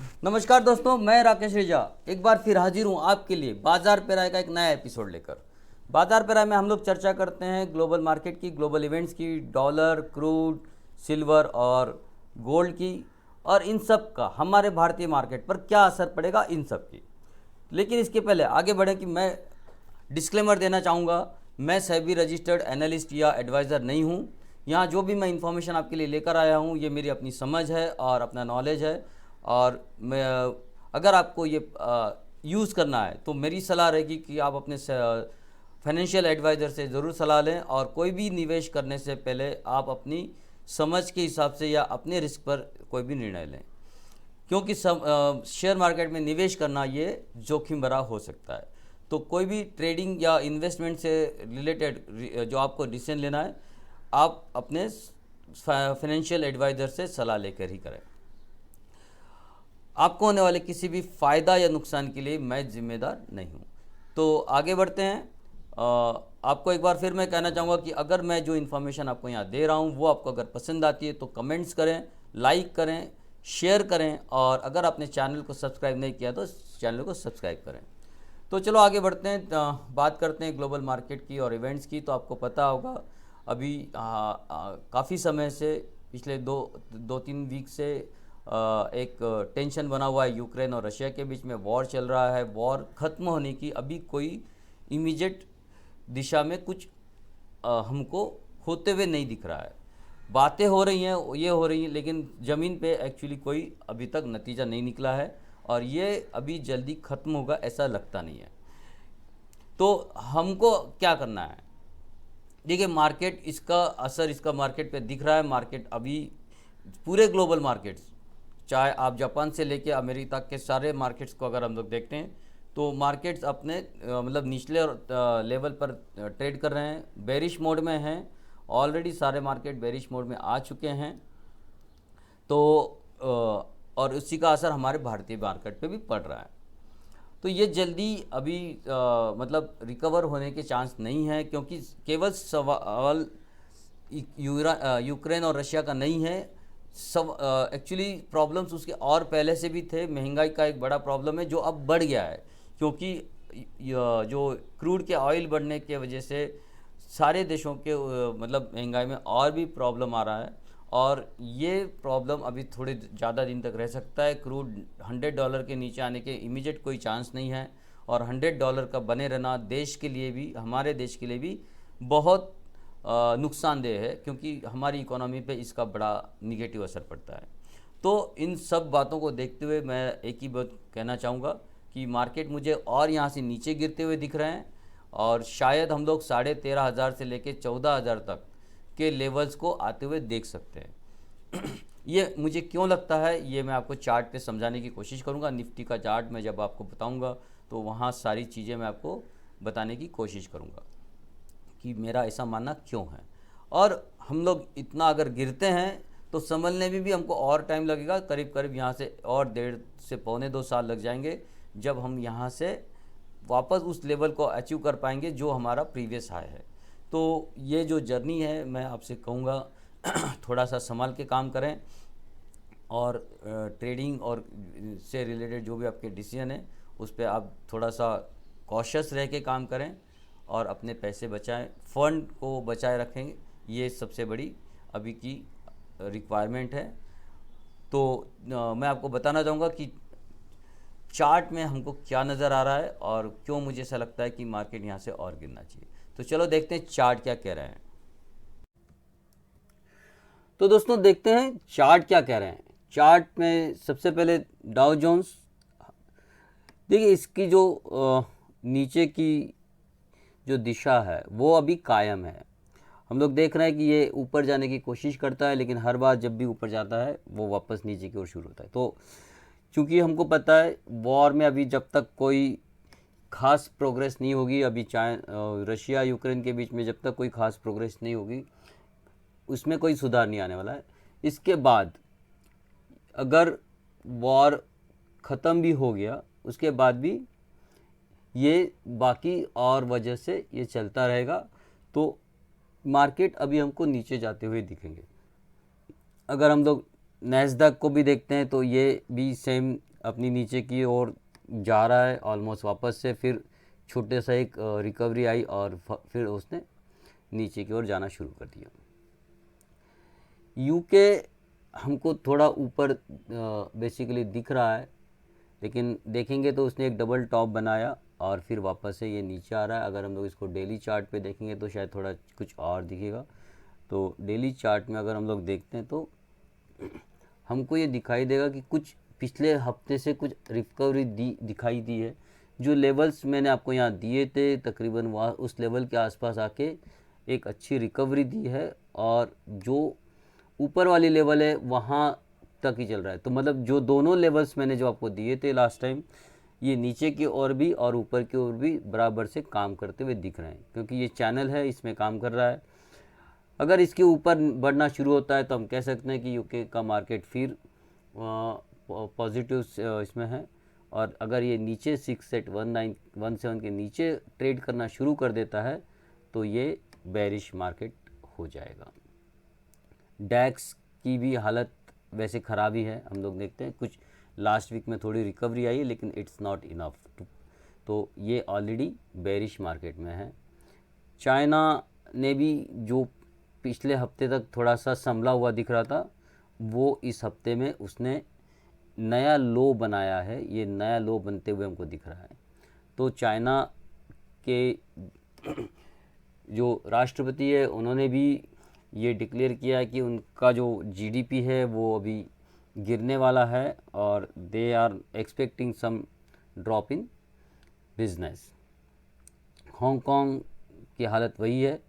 नमस्कार दोस्तों, मैं राकेश रेजा एक बार फिर हाजिर हूँ आपके लिए बाजार पे राय का एक नया एपिसोड लेकर। बाजार पे राय में हम लोग चर्चा करते हैं ग्लोबल मार्केट की, ग्लोबल इवेंट्स की, डॉलर, क्रूड, सिल्वर और गोल्ड की, और इन सब का हमारे भारतीय मार्केट पर क्या असर पड़ेगा इन सब की। लेकिन इसके पहले आगे बढ़ें कि मैं डिस्क्लेमर देना चाहूँगा, मैं सेबी रजिस्टर्ड एनालिस्ट या एडवाइज़र नहीं हूँ। यहाँ जो भी मैं इंफॉर्मेशन आपके लिए लेकर आया हूँ ये मेरी अपनी समझ है और अपना नॉलेज है। और मैं अगर आपको ये यूज़ करना है तो मेरी सलाह रहेगी कि आप अपने फाइनेंशियल एडवाइज़र से ज़रूर सलाह लें, और कोई भी निवेश करने से पहले आप अपनी समझ के हिसाब से या अपने रिस्क पर कोई भी निर्णय लें, क्योंकि शेयर मार्केट में निवेश करना ये जोखिम भरा हो सकता है। तो कोई भी ट्रेडिंग या इन्वेस्टमेंट से रिलेटेड जो आपको डिसीजन लेना है, आप अपने फाइनेंशियल एडवाइज़र से सलाह लेकर ही करें। आपको होने वाले किसी भी फ़ायदा या नुकसान के लिए मैं जिम्मेदार नहीं हूँ। तो आगे बढ़ते हैं। आपको एक बार फिर मैं कहना चाहूँगा कि अगर मैं जो इन्फॉर्मेशन आपको यहाँ दे रहा हूँ वो आपको अगर पसंद आती है तो कमेंट्स करें, लाइक करें, शेयर करें, और अगर आपने चैनल को सब्सक्राइब नहीं किया तो चैनल को सब्सक्राइब करें। तो चलो आगे बढ़ते हैं, बात करते हैं ग्लोबल मार्केट की और इवेंट्स की। तो आपको पता होगा अभी काफ़ी समय से, पिछले दो तीन वीक से एक टेंशन बना हुआ है यूक्रेन और रशिया के बीच में। वॉर चल रहा है। वॉर ख़त्म होने की अभी कोई इमीडिएट दिशा में कुछ हमको होते हुए नहीं दिख रहा है। बातें हो रही हैं, ये हो रही हैं, लेकिन ज़मीन पे एक्चुअली कोई अभी तक नतीजा नहीं निकला है, और ये अभी जल्दी ख़त्म होगा ऐसा लगता नहीं है। तो हमको क्या करना है? देखिए, मार्केट, इसका असर इसका मार्केट पे दिख रहा है। मार्केट अभी पूरे ग्लोबल मार्केट्स, चाहे आप जापान से लेके अमेरिका तक के सारे मार्केट्स को अगर हम लोग देखते हैं तो मार्केट्स अपने मतलब निचले लेवल पर ट्रेड कर रहे हैं, बेरिश मोड में हैं। ऑलरेडी सारे मार्केट बेरिश मोड में आ चुके हैं। तो और उसी का असर हमारे भारतीय मार्केट पे भी पड़ रहा है। तो ये जल्दी अभी मतलब रिकवर होने के चांस नहीं है, क्योंकि केवल सवाल यूक्रेन और रशिया का नहीं है। सब एक्चुअली प्रॉब्लम्स उसके और पहले से भी थे। महंगाई का एक बड़ा प्रॉब्लम है जो अब बढ़ गया है, क्योंकि जो क्रूड के ऑयल बढ़ने की वजह से सारे देशों के मतलब महंगाई में और भी प्रॉब्लम आ रहा है। और ये प्रॉब्लम अभी थोड़े ज़्यादा दिन तक रह सकता है। क्रूड $100 के नीचे आने के इमीडिएट कोई चांस नहीं है, और $100 का बने रहना देश के लिए भी, हमारे देश के लिए भी बहुत नुकसानदेह है, क्योंकि हमारी इकोनॉमी पे इसका बड़ा निगेटिव असर पड़ता है। तो इन सब बातों को देखते हुए मैं एक ही बात कहना चाहूँगा कि मार्केट मुझे और यहाँ से नीचे गिरते हुए दिख रहे हैं, और शायद हम लोग 13,500 से लेके 14,000 तक के लेवल्स को आते हुए देख सकते हैं। ये मुझे क्यों लगता है ये मैं आपको चार्ट पे समझाने की कोशिश करूँगा। निफ्टी का चार्ट मैं जब आपको बताऊँगा तो वहाँ सारी चीज़ें मैं आपको बताने की कोशिश करूँगा कि मेरा ऐसा मानना क्यों है। और हम लोग इतना अगर गिरते हैं तो संभलने में भी हमको और टाइम लगेगा, करीब करीब यहाँ से और 1.5 से 2 साल लग जाएंगे, जब हम यहाँ से वापस उस लेवल को अचीव कर पाएंगे जो हमारा प्रीवियस हाई है। तो ये जो जर्नी है, मैं आपसे कहूँगा थोड़ा सा संभाल के काम करें, और ट्रेडिंग और से रिलेटेड जो भी आपके डिसीजन है उस पर आप थोड़ा सा कॉशियस रह के काम करें, और अपने पैसे बचाएं, फंड को बचाए रखें। ये सबसे बड़ी अभी की रिक्वायरमेंट है। तो मैं आपको बताना चाहूँगा कि चार्ट में हमको क्या नज़र आ रहा है और क्यों मुझे ऐसा लगता है कि मार्केट यहाँ से और गिरना चाहिए। तो चलो देखते हैं चार्ट क्या कह रहे हैं। तो दोस्तों देखते हैं चार्ट क्या कह रहे हैं। चार्ट में सबसे पहले डाउ जोन्स, देखिए इसकी जो नीचे की जो दिशा है वो अभी कायम है। हम लोग देख रहे हैं कि ये ऊपर जाने की कोशिश करता है, लेकिन हर बार जब भी ऊपर जाता है वो वापस नीचे की ओर शुरू होता है। तो चूँकि हमको पता है वॉर में अभी जब तक कोई खास प्रोग्रेस नहीं होगी, अभी चाहे रशिया यूक्रेन के बीच में जब तक कोई खास प्रोग्रेस नहीं होगी उसमें कोई सुधार नहीं आने वाला है। इसके बाद अगर वॉर ख़त्म भी हो गया उसके बाद भी ये बाकी और वजह से ये चलता रहेगा। तो मार्केट अभी हमको नीचे जाते हुए दिखेंगे। अगर हम लोग नैस्डैक को भी देखते हैं तो ये भी सेम अपनी नीचे की ओर जा रहा है ऑलमोस्ट वापस से, फिर छोटे सा एक रिकवरी आई और फिर उसने नीचे की ओर जाना शुरू कर दिया। यूके हमको थोड़ा ऊपर बेसिकली दिख रहा है, लेकिन देखेंगे तो उसने एक डबल टॉप बनाया और फिर वापस से ये नीचे आ रहा है। अगर हम लोग इसको डेली चार्ट पे देखेंगे तो शायद थोड़ा कुछ और दिखेगा। तो डेली चार्ट में अगर हम लोग देखते हैं तो हमको ये दिखाई देगा कि कुछ पिछले हफ्ते से कुछ रिकवरी दिखाई दी है। जो लेवल्स मैंने आपको यहाँ दिए थे तकरीबन वहाँ उस लेवल के आसपास आके एक अच्छी रिकवरी दी है, और जो ऊपर वाली लेवल है वहाँ तक ही चल रहा है। तो मतलब जो दोनों लेवल्स मैंने जो आपको दिए थे लास्ट टाइम, ये नीचे की ओर भी और ऊपर की ओर भी बराबर से काम करते हुए दिख रहे हैं, क्योंकि ये चैनल है इसमें काम कर रहा है। अगर इसके ऊपर बढ़ना शुरू होता है तो हम कह सकते हैं कि यूके का मार्केट फिर पॉजिटिव इसमें है, और अगर ये नीचे 6817 के नीचे ट्रेड करना शुरू कर देता है तो ये बेरिश मार्केट हो जाएगा। डैक्स की भी हालत वैसे ख़राब ही है, हम लोग देखते हैं कुछ लास्ट वीक में थोड़ी रिकवरी आई है, लेकिन इट्स नॉट इनफ, तो ये ऑलरेडी बेरिश मार्केट में है। चाइना ने भी जो पिछले हफ्ते तक थोड़ा सा संभला हुआ दिख रहा था, वो इस हफ्ते में उसने नया लो बनाया है, ये नया लो बनते हुए हमको दिख रहा है। तो चाइना के जो राष्ट्रपति है उन्होंने भी ये डिक्लेयर किया है कि उनका जो जीडीपी है वो अभी गिरने वाला है, और they are expecting some drop in business. Hong Kong की हालत वही है,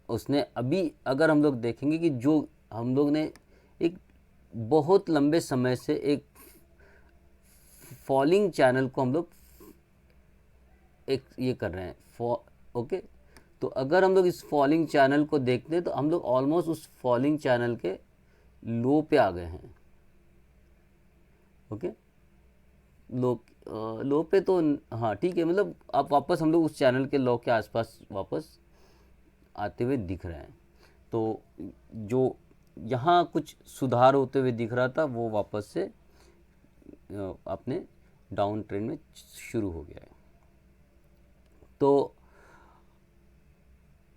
उसने अभी अगर हम लोग देखेंगे कि जो हम लोग ने एक बहुत लंबे समय से एक फॉलिंग चैनल को हम लोग एक ये कर रहे हैं ओके, तो अगर हम लोग इस फॉलिंग चैनल को देखते हैं तो हम लोग ऑलमोस्ट उस फॉलिंग चैनल के लो पे आ गए हैं। ओके, लो पे तो हाँ ठीक है, मतलब आप वापस हम लोग उस चैनल के लो के आसपास वापस आते हुए दिख रहे हैं। तो जो यहाँ कुछ सुधार होते हुए दिख रहा था वो वापस से अपने डाउन ट्रेंड में शुरू हो गया है। तो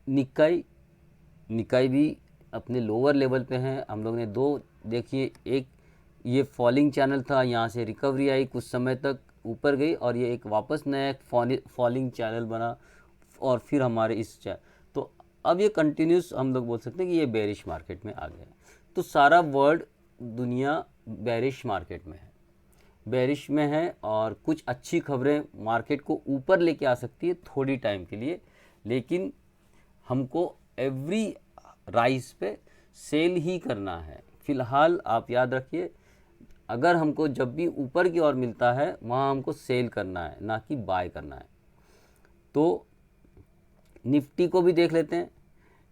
निकाई भी अपने लोअर लेवल पे हैं। हम लोग ने दो देखिए, एक ये फॉलिंग चैनल था, यहाँ से रिकवरी आई, कुछ समय तक ऊपर गई, और ये एक वापस नया फॉलिंग चैनल बना, और फिर हमारे इस तो अब ये कंटिन्यूस हम लोग बोल सकते हैं कि ये बेरिश मार्केट में आ गया। तो सारा वर्ल्ड दुनिया बेरिश मार्केट में है, बेरिश में है, और कुछ अच्छी खबरें मार्केट को ऊपर लेके आ सकती है थोड़ी टाइम के लिए, लेकिन हमको एवरी राइस पे सेल ही करना है। फिलहाल आप याद रखिए, अगर हमको जब भी ऊपर की ओर मिलता है वहाँ हमको सेल करना है, ना कि बाय करना है। तो निफ्टी को भी देख लेते हैं।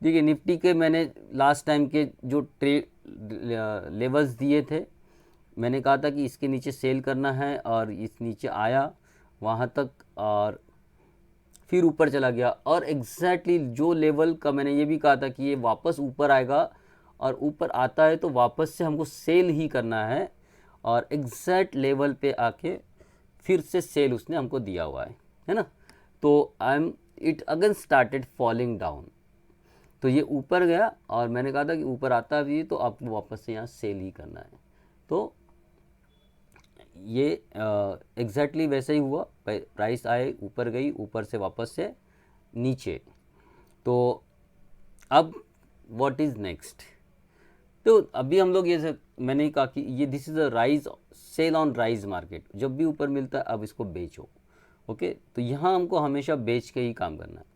देखिए, निफ्टी के मैंने लास्ट टाइम के जो लेवल्स दिए थे, मैंने कहा था कि इसके नीचे सेल करना है, और इस नीचे आया वहाँ तक और फिर ऊपर चला गया, और एग्जैक्टली जो लेवल का मैंने ये भी कहा था कि ये वापस ऊपर आएगा, और ऊपर आता है तो वापस से हमको सेल ही करना है, और एग्जैक्ट लेवल पे आके फिर से सेल उसने हमको दिया हुआ है ना। तो it again started falling down, तो ये ऊपर गया, और मैंने कहा था कि ऊपर आता भी तो आपको वापस से यहाँ सेल ही करना है। तो ये एग्जैक्टली वैसे ही हुआ, प्राइस आए, ऊपर गई, ऊपर से वापस से नीचे। तो अब व्हाट इज़ नेक्स्ट? तो अभी हम लोग ये मैंने कहा कि ये this is a rise, sell on rise market, जब भी ऊपर मिलता है अब इसको बेचो। ओके, तो यहाँ हमको हमेशा बेच के ही काम करना है।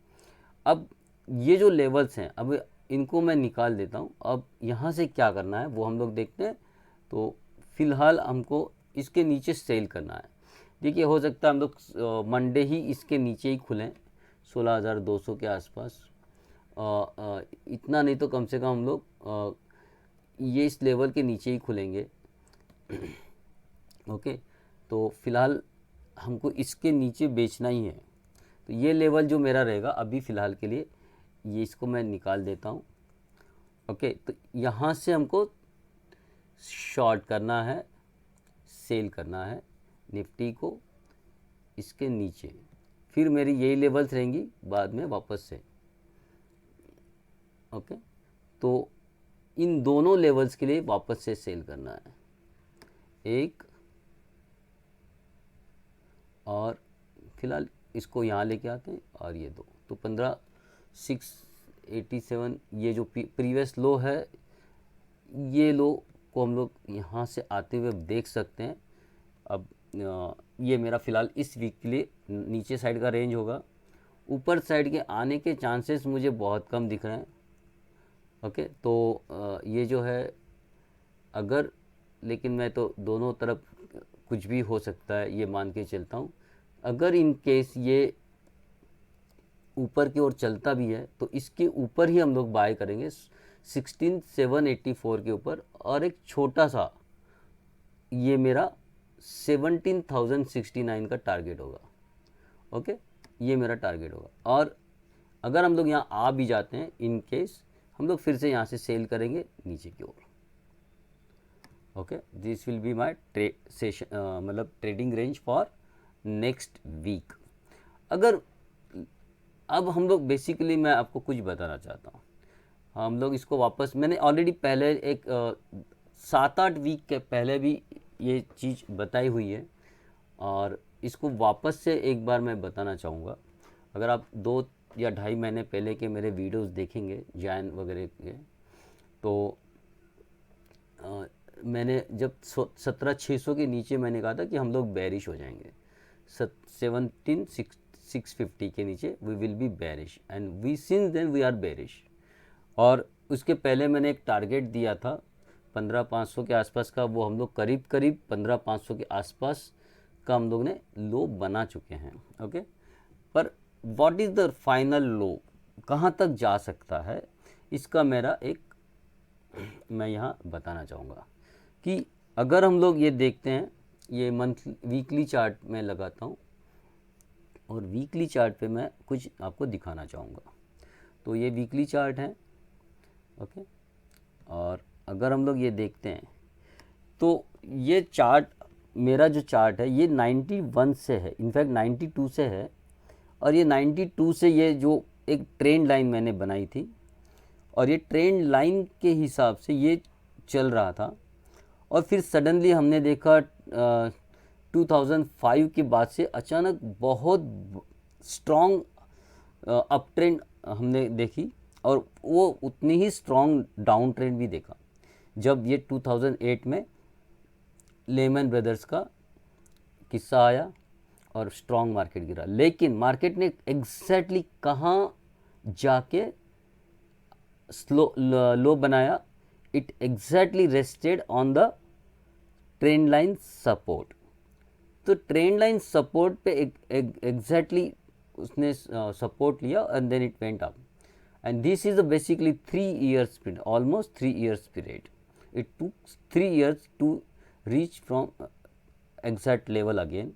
अब ये जो लेवल्स हैं, अब इनको मैं निकाल देता हूँ। अब यहाँ से क्या करना है वो हम लोग देखते हैं। तो फिलहाल हमको इसके नीचे सेल करना है। देखिए, हो सकता है हम लोग मंडे ही इसके नीचे ही खुलें 16,200 के आसपास, इतना नहीं तो कम से कम हम लोग ये इस लेवल के नीचे ही खुलेंगे। ओके, तो फिलहाल हमको इसके नीचे बेचना ही है। तो ये लेवल जो मेरा रहेगा अभी फ़िलहाल के लिए, ये इसको मैं निकाल देता हूँ। ओके, तो यहाँ से हमको शॉर्ट करना है सेल करना है निफ्टी को इसके नीचे, फिर मेरी यही लेवल्स रहेंगी बाद में वापस से। ओके, तो इन दोनों लेवल्स के लिए वापस से सेल करना है, एक और फिलहाल इसको यहाँ लेके आते हैं और ये दो, तो 15,687 ये जो प्रीवियस लो है, ये लो को हम लोग यहाँ से आते हुए देख सकते हैं। अब ये मेरा फ़िलहाल इस वीक के लिए नीचे साइड का रेंज होगा, ऊपर साइड के आने के चांसेस मुझे बहुत कम दिख रहे हैं। ओके, तो ये जो है अगर, लेकिन मैं तो दोनों तरफ कुछ भी हो सकता है ये मान के चलता हूँ। अगर इन केस ये ऊपर की ओर चलता भी है तो इसके ऊपर ही हम लोग बाय करेंगे 16,784 के ऊपर, और एक छोटा सा ये मेरा 17,069 का टारगेट होगा। ओके, ये मेरा टारगेट होगा। और अगर हम लोग यहाँ आ भी जाते हैं इन केस, हम लोग फिर से यहाँ से सेल करेंगे नीचे की ओर। Okay, this will be my session, मतलब trading range for next week. अगर अब हम लोग बेसिकली, मैं आपको कुछ बताना चाहता हूँ, हम लोग इसको वापस, मैंने ऑलरेडी पहले एक 7-8 वीक के पहले भी ये चीज़ बताई हुई है, और इसको वापस से एक बार मैं बताना चाहूँगा। अगर आप 2 या 2.5 महीने पहले के मेरे वीडियोस देखेंगे जैन वगैरह के, तो मैंने जब 17,600 के नीचे मैंने कहा था कि हम लोग बेरिश हो जाएंगे, 17,650 के नीचे we will be bearish, and we since then we are bearish. और उसके पहले मैंने एक टारगेट दिया था 15,500 के आसपास का, वो हम लोग करीब 15,500 के आसपास का हम लोग ने लो बना चुके हैं। ओके, पर व्हाट इज़ द फाइनल लो, कहाँ तक जा सकता है, इसका मेरा एक मैं यहाँ बताना चाहूँगा कि अगर हम लोग ये देखते हैं, ये वीकली चार्ट में लगाता हूँ, और वीकली चार्ट पे मैं कुछ आपको दिखाना चाहूँगा। तो ये वीकली चार्ट है। ओके, और अगर हम लोग ये देखते हैं तो ये चार्ट, मेरा जो चार्ट है ये 91 से है, इनफैक्ट 92 से है, और ये 92 से ये जो एक ट्रेंड लाइन मैंने बनाई थी, और ये ट्रेंड लाइन के हिसाब से ये चल रहा था, और फिर सडनली हमने देखा 2005 के बाद से अचानक बहुत स्ट्रॉन्ग अप ट्रेंड हमने देखी, और वो उतनी ही स्ट्रॉन्ग डाउन ट्रेंड भी देखा जब ये 2008 में लेमन ब्रदर्स का किस्सा आया और स्ट्रॉन्ग मार्केट गिरा। लेकिन मार्केट ने एग्जैक्टली कहाँ जाके स्लो लो बनाया, it exactly rested on the trend line support. तो ट्रेंड लाइन सपोर्ट पे एग्जैक्टली उसने सपोर्ट लिया, and then it went up, and this is a basically 3 years period, almost 3 years period. It took 3 years to reach from exact level again.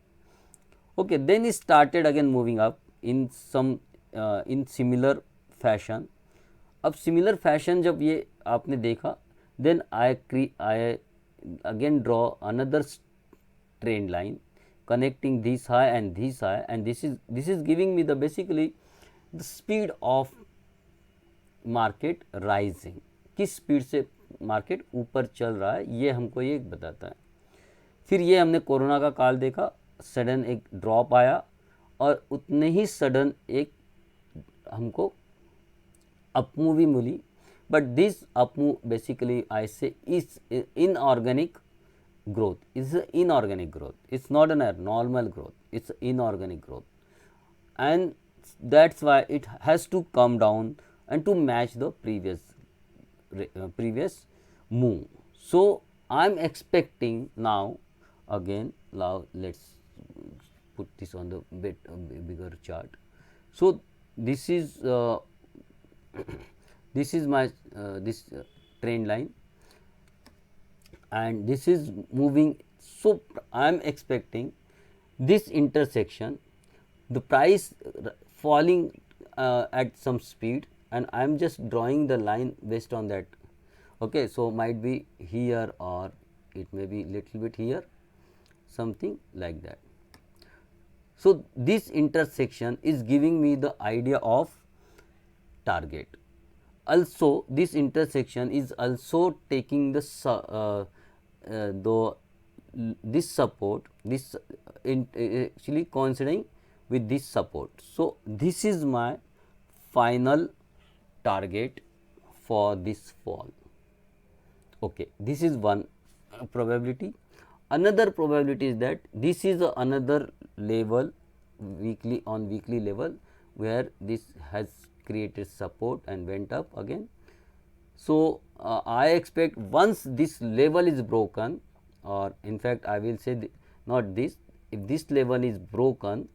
Okay, then it started again moving up in some in similar fashion. अब similar fashion जब ये आपने देखा, then I again draw another trend line connecting this high and this high, and this is giving me the basically the speed of market rising, किस speed से market ऊपर चल रहा है ये हमको ये बताता है। फिर ये हमने कोरोना का काल देखा, सडन एक ड्रॉप आया, और उतने ही सडन एक हमको अपमूव भी मिली, but this upmove basically I say is inorganic growth, is inorganic growth, it's not a normal growth, it's inorganic growth, and that's why it has to come down and to match the previous move. So I'm expecting now, again now let's put this on the bigger chart. So this is this is my trend line, and this is moving. So I am expecting this intersection, the price falling at some speed, and I am just drawing the line based on that. Okay, so might be here or it may be little bit here. something like that. So, this intersection is giving me the idea of target. Also this intersection is also taking the this support, this actually coinciding with this support. So, this is my final target for this fall. Okay, this is one probability. Another probability is that this is another level weekly on weekly level where this has created support and went up again. So, I expect once this level is broken, or in fact I will say not this, if this level is broken.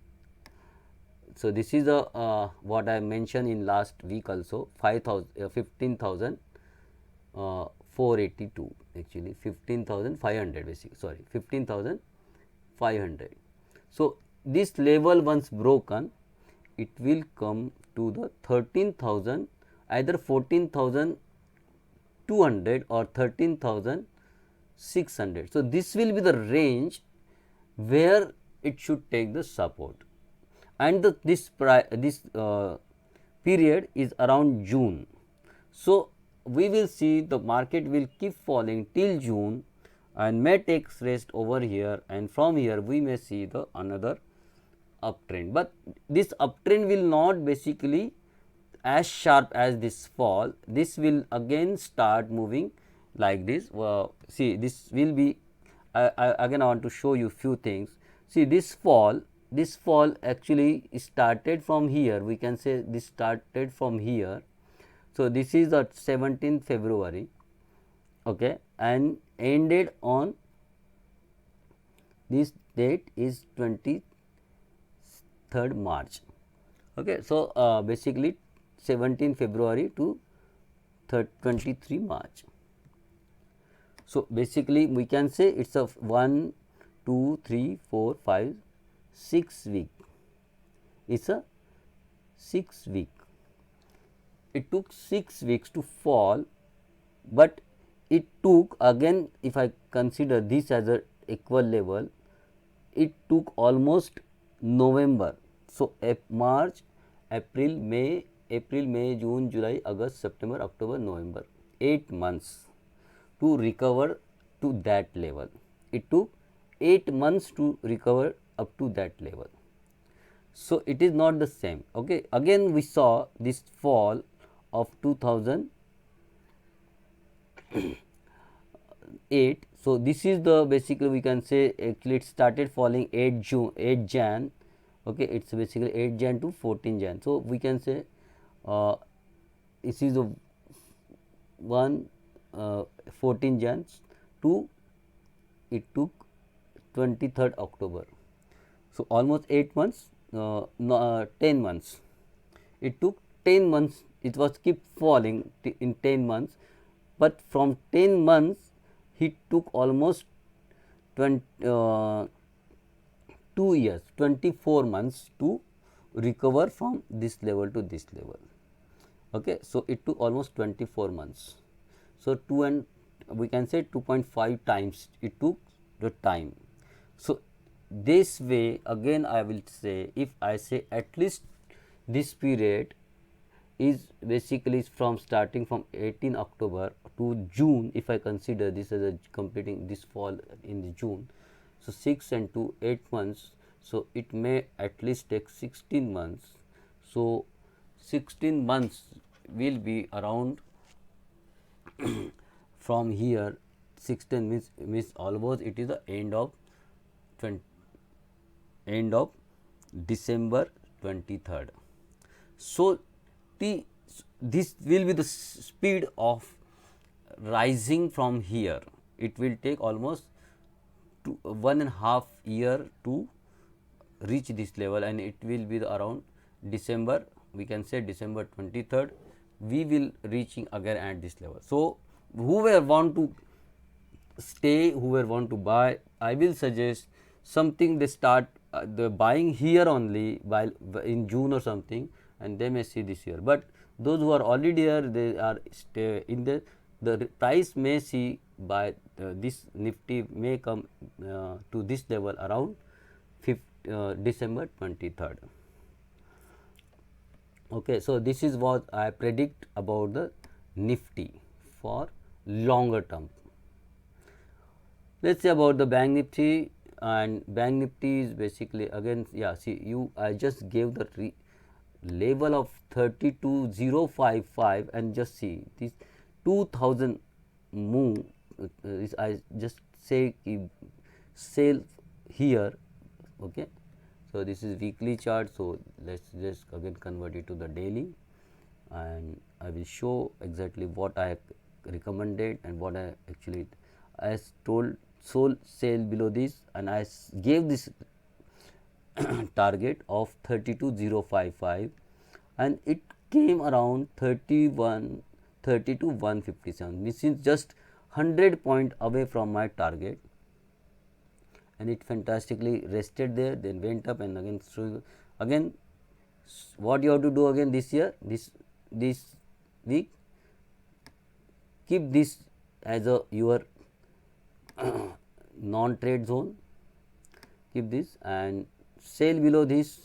So, this is a what I mentioned in last week also 15,482 actually 15,500 basically, sorry 15,500. So, this level once broken, it will come to the 13,000, either 14,200 or 13,600. So, this will be the range where it should take the support, and this period is around June. So, we will see the market will keep falling till June and may take rest over here, and from here we may see the another uptrend, but this uptrend will not basically as sharp as this fall. This will again start moving like this. See, this will be again I want to show you few things. See, this fall actually started from here, we can say this started from here. So, this is the 17th February, okay, and ended on this date is 23rd March. Okay. So, basically 17 February to 23 March. So, basically we can say it is a 1, 2, 3, 4, 5, 6 week, it is a 6 week. It took 6 weeks to fall, but it took again, if I consider this as a equal level, it took almost November. So, March, April, May, June, July, August, September, October, November, 8 months to recover to that level. It took 8 months to recover up to that level. So, it is not the same. Okay. Again we saw this fall of 2008. So, this is the basically we can say actually it started falling 8 Jan. Okay, it is basically 8 Jan to 14 Jan. So, we can say this is the 14 Jan to it took 23rd October. So, almost 8 months, 10 months. It took 10 months, it was keep falling in 10 months, but from 10 months he took almost 2 years, 24 months to recover from this level to this level. Okay. So, it took almost 24 months. So, we can say 2.5 times it took the time. So, this way again I will say, if I say at least this period is basically from starting from 18 October to June, if I consider this as a completing this fall in the June. So, 6 and 2 8 months. So, it may at least take 16 months. So, 16 months will be around from here 16 means almost it is the end of December 23rd. So, this will be the speed of rising from here. It will take almost 1.5 year to reach this level, and it will be around December, we can say December 23rd we will reaching again at this level. So, whoever want to stay, whoever want to buy, I will suggest something they start the buying here only while in June or something, and they may see this year. But those who are already there, they are stay in the price may see by this Nifty may come to this level around December 23rd. Okay, so this is what I predict about the Nifty for longer term. Let's say about the Bank Nifty, and Bank Nifty is basically again, yeah, see I just gave the level of 32055 and just see this 2000 move I just say sell here. Okay, so this is weekly chart, so let's just again convert it to the daily, and I will show exactly what I recommended and what I actually told sold sell below this, and I gave this target of 32055 and it came around 157. This is just 100 point away from my target, and it fantastically rested there, then went up and again. So again, what you have to do again this year, this week, keep this as a your non-trade zone, keep this and sell below this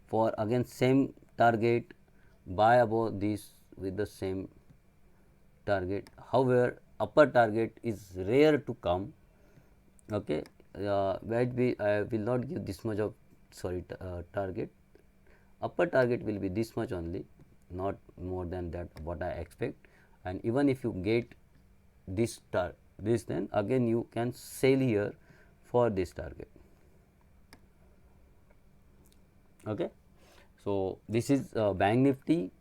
for again same target, buy above this with the same target. However, upper target is rare to come. Okay, I will not give this much of target. Upper target will be this much only, not more than that what I expect. And even if you get this then again you can sell here for this target. Okay, so this is Bank Nifty.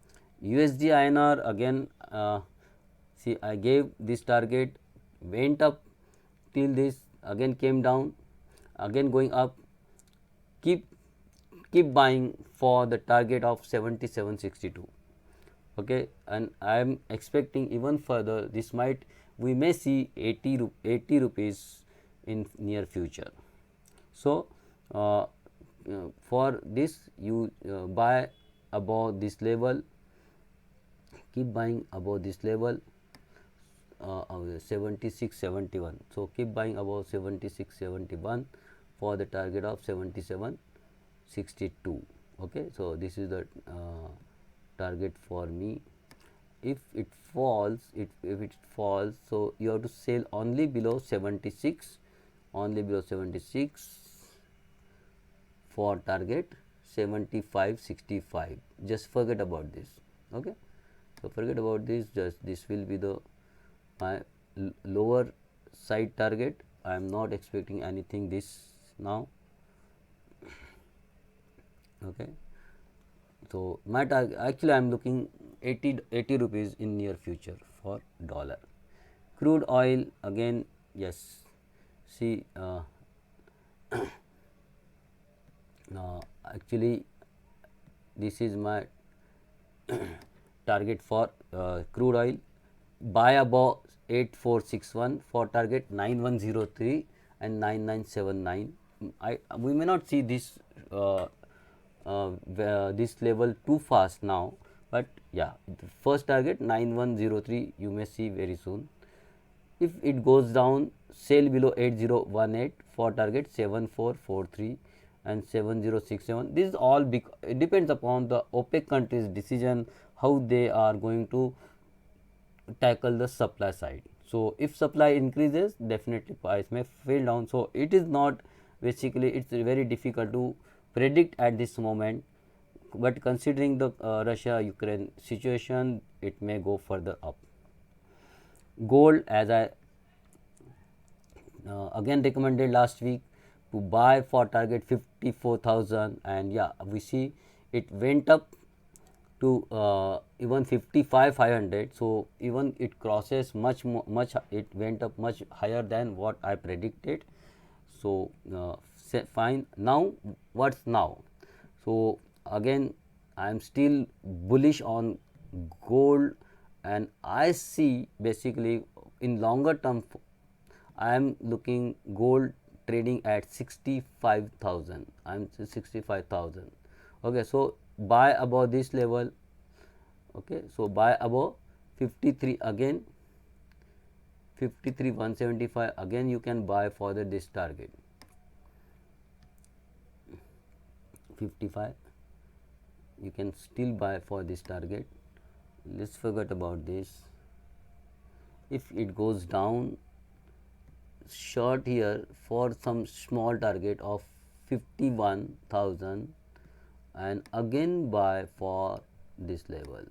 USD INR again, see I gave this target, went up till this, again came down, again going up, keep buying for the target of 77.62. Okay, and I am expecting even further, this might, we may see 80 rupees in near future. So for this you buy above this level, keep buying above this level, 76.71. So keep buying above 76.71 for the target of 77.62. Okay, so this is the target for me. If it falls, if it falls, so you have to sell only below 76, only below 76 for target 75.65. Just forget about this. Okay, so forget about this, just this will be the my lower side target. I am not expecting anything this now. Okay, so my target, actually I am looking 80 rupees in near future for dollar. Crude oil again, yes, see actually this is my target for crude oil, buy above 8461 for target 9103 and 9979. We may not see this this level too fast now, but yeah, the first target 9103 you may see very soon. If it goes down, sell below 8018 for target 7443 and 7067. This is all it depends upon the OPEC countries' decision how they are going to tackle the supply side. So if supply increases, definitely price may fall down. So it is not, basically it's very difficult to predict at this moment, but considering the Russia Ukraine situation, it may go further up. Gold, as I again recommended last week, to buy for target 54,000, and yeah, we see it went up to even 55,500. So even it crosses much more, it went up much higher than what I predicted. So fine. Now what's now? So again I am still bullish on gold, and I see basically in longer term I am looking gold trading at 65,000. I am 65,000. Okay, so buy above this level. Okay, so buy above 53 again, 53,175, again you can buy further this target 55, you can still buy for this target. Let's forget about this. If it goes down, short here for some small target of 51,000 and again buy for this level.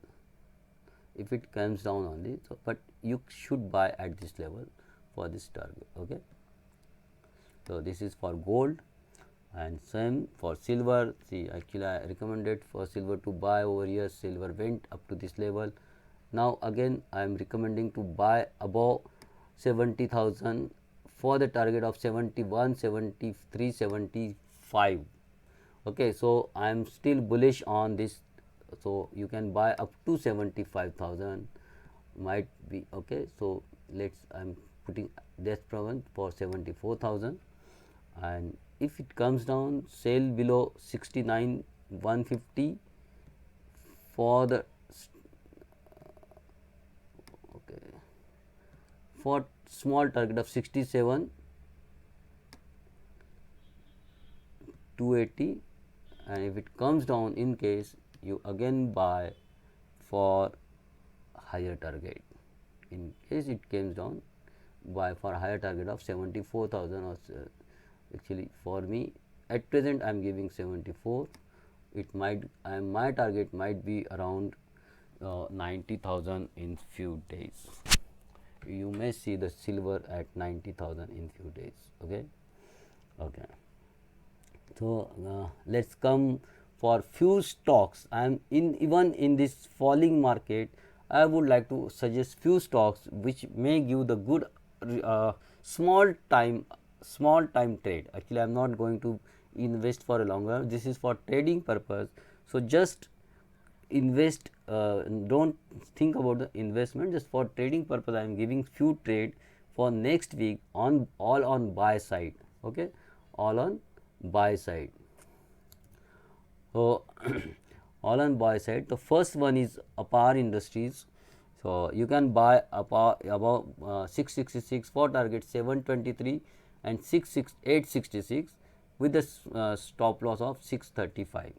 If it comes down only, so but you should buy at this level for this target. Okay, so this is for gold, and same for silver. See, actually I recommended for silver to buy over here. Silver went up to this level. Now again I am recommending to buy above 70,000 for the target of 71, 73, 75. Okay, so I am still bullish on this, so you can buy up to 75,000 might be. Okay, so let's, I am putting this problem for 74,000, and if it comes down, sell below 69,150 for the okay, for small target of 67,280, and if it comes down, in case you again buy for higher target. In case it comes down, buy for higher target of 74,000 or actually for me at present I am giving 74. It might, my target might be around 90,000 in few days. You may see the silver at 90,000 in few days. Okay, okay. So let's come for few stocks. I am in, even in this falling market, I would like to suggest few stocks which may give the good small time trade. Actually I am not going to invest for a longer, this is for trading purpose. So just invest, don't think about the investment, just for trading purpose I am giving few trade for next week on all on buy side. Okay, all on buy side. So all on buy side. The first one is APAR Industries. So you can buy APAR above 666 for target 723 and 866 with the stop loss of 635.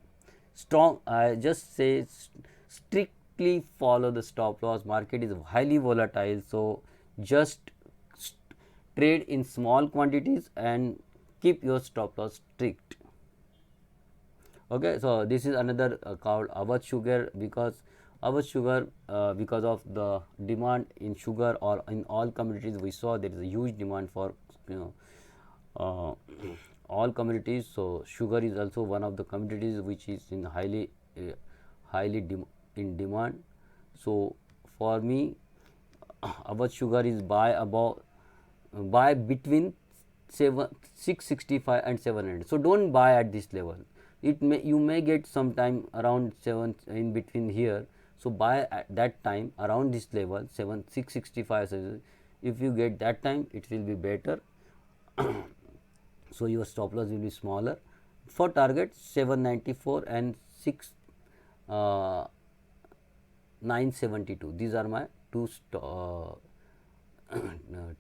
Strong, I just say strictly follow the stop loss. Market is highly volatile, so just trade in small quantities and keep your stop loss strict. Okay, so this is another called Awadh Sugar, because Awadh Sugar, because of the demand in sugar or in all commodities, we saw there is a huge demand for all commodities. So sugar is also one of the commodities which is in highly in demand. So for me, Awadh Sugar is buy between 665 and 700. So don't buy at this level. It may, you may get sometime around 7 in between here. So buy at that time around this level 665. If you get that time, it will be better. So your stop loss will be smaller. For target 794 and 972. These are my two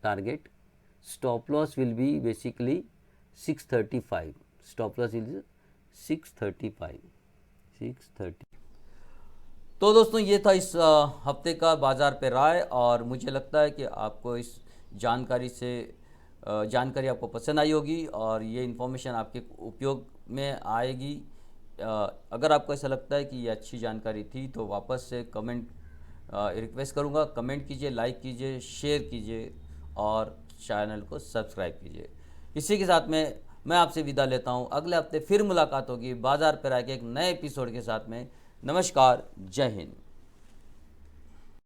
target. Stop loss will be basically 635. Stop loss is 630. तो दोस्तों ये था इस हफ्ते का बाज़ार पे राय, और मुझे लगता है कि आपको इस जानकारी आपको पसंद आई होगी और ये इन्फॉर्मेशन आपके उपयोग में आएगी। अगर आपको ऐसा लगता है कि ये अच्छी जानकारी थी तो वापस से कमेंट रिक्वेस्ट करूँगा, कमेंट कीजिए, लाइक कीजिए, शेयर कीजिए और चैनल को सब्सक्राइब कीजिए। इसी के साथ में मैं आपसे विदा लेता हूं। अगले हफ्ते फिर मुलाकात होगी बाजार पर आके एक नए एपिसोड के साथ में। नमस्कार, जय हिंद।